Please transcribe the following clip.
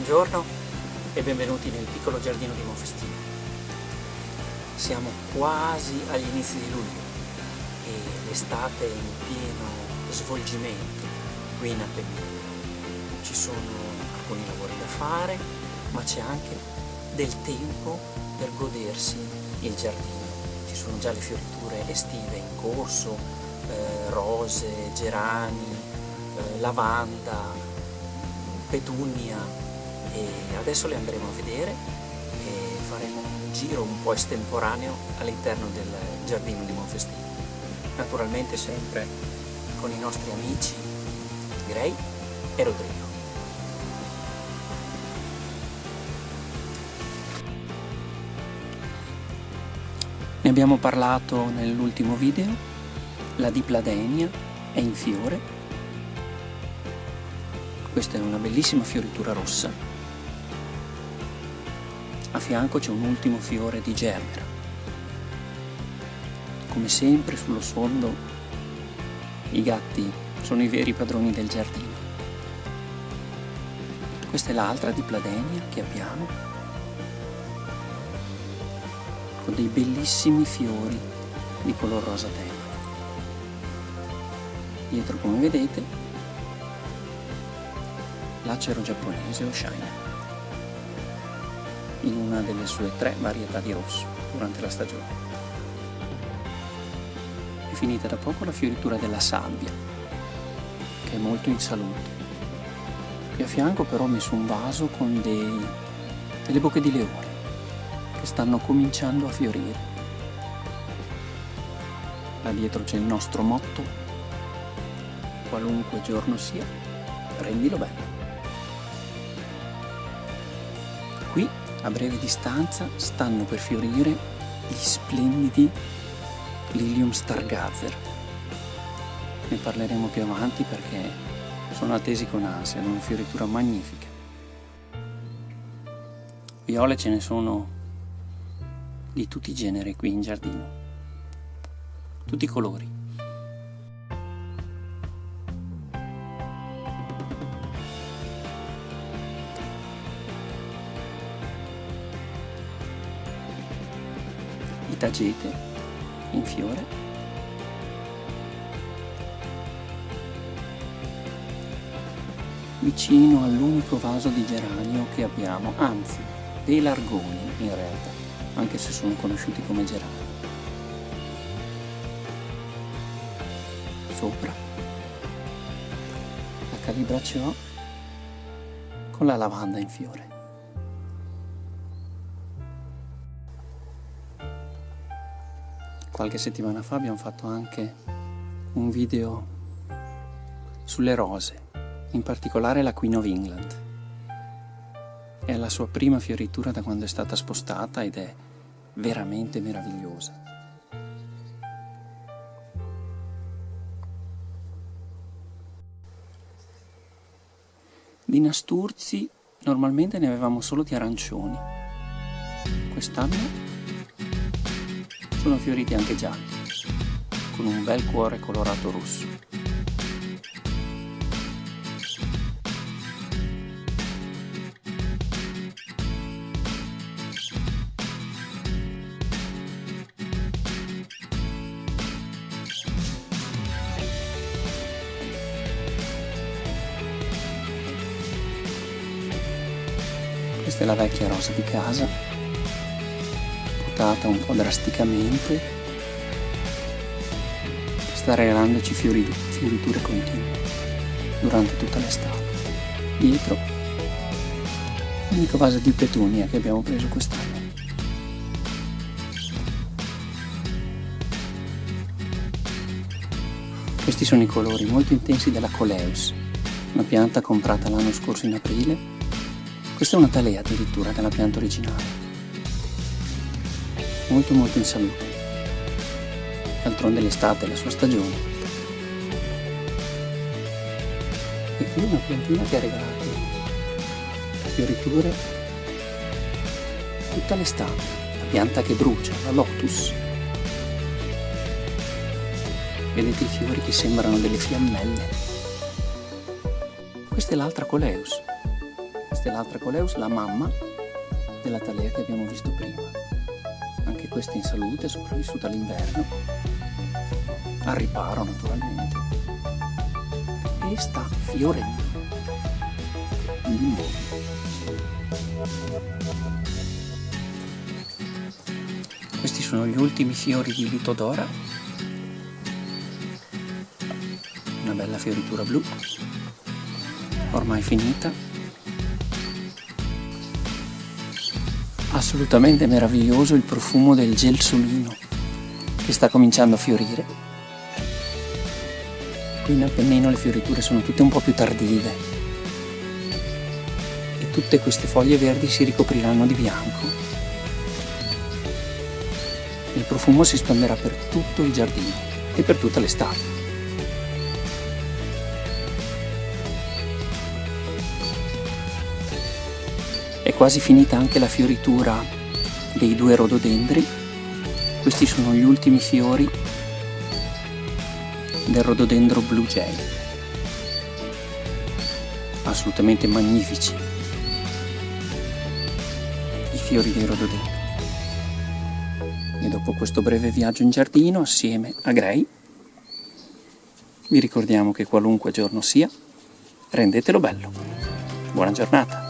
Buongiorno e benvenuti nel piccolo giardino di Monfestino. Siamo quasi agli inizi di luglio e l'estate è in pieno svolgimento qui in Appennino. Ci sono alcuni lavori da fare, ma c'è anche del tempo per godersi il giardino. Ci sono già le fioriture estive in corso, rose, gerani, lavanda, petunia, e adesso le andremo a vedere e faremo un giro un po' estemporaneo all'interno del giardino di Monfestino, naturalmente sempre con i nostri amici Gray e Rodrigo. Ne abbiamo parlato nell'ultimo video, la dipladenia è in fiore. Questa è una bellissima fioritura rossa. A fianco c'è un ultimo fiore di gerbera. Come sempre sullo sfondo i gatti sono i veri padroni del giardino. Questa è l'altra dipladenia che abbiamo, con dei bellissimi fiori di color rosa tenue. Dietro, come vedete, l'acero giapponese o shine, in una delle sue 3 varietà di rosso durante la stagione. È finita da poco la fioritura della salvia, che è molto in salute. Qui a fianco però ho messo un vaso con delle bocche di leone che stanno cominciando a fiorire. Là dietro c'è il nostro motto: qualunque giorno sia, prendilo bene. Qui, a breve distanza, stanno per fiorire gli splendidi Lilium Stargazer. Ne parleremo più avanti perché sono attesi con ansia, hanno una fioritura magnifica. Viole ce ne sono di tutti i generi qui in giardino, tutti i colori. Tagete in fiore, vicino all'unico vaso di geranio che abbiamo, anzi pelargoni in realtà, anche se sono conosciuti come gerani. Sopra la calibraceò con la lavanda in fiore. Qualche settimana fa abbiamo fatto anche un video sulle rose, in particolare la Queen of England. È alla sua prima fioritura da quando è stata spostata ed è veramente meravigliosa. Di nasturzi normalmente ne avevamo solo di arancioni. Quest'anno sono fioriti anche gialli, con un bel cuore colorato rosso. Questa è la vecchia rosa di casa, un po' drasticamente, sta regalandoci fioriture continue durante tutta l'estate. Dietro l'unico vaso di petunia che abbiamo preso quest'anno. Questi sono i colori molto intensi della Coleus, una pianta comprata l'anno scorso in aprile. Questa è una talea addirittura della pianta originale, molto in salute. D'altronde l'estate è la sua stagione. E qui una piantina che ha regalato fioriture tutta l'estate, la pianta che brucia, la Lotus. Vedete i fiori che sembrano delle fiammelle? Questa è l'altra Coleus, Questa è l'altra Coleus, la mamma della Talea che abbiamo visto prima. Anche questa in salute, sopravvissuta all'inverno, al riparo naturalmente, e sta fiorendo. Di nuovo. Questi sono gli ultimi fiori di Litodora, una bella fioritura blu, ormai finita, assolutamente meraviglioso il profumo del gelsolino che sta cominciando a fiorire. Qui in Appennino le fioriture sono tutte un po' più tardive e tutte queste foglie verdi si ricopriranno di bianco. Il profumo si spanderà per tutto il giardino e per tutta l'estate. È quasi finita anche la fioritura dei 2 rododendri. Questi sono gli ultimi fiori del rododendro Blue Jay. Assolutamente magnifici i fiori dei rododendri. E dopo questo breve viaggio in giardino assieme a Gray, vi ricordiamo che qualunque giorno sia, rendetelo bello. Buona giornata!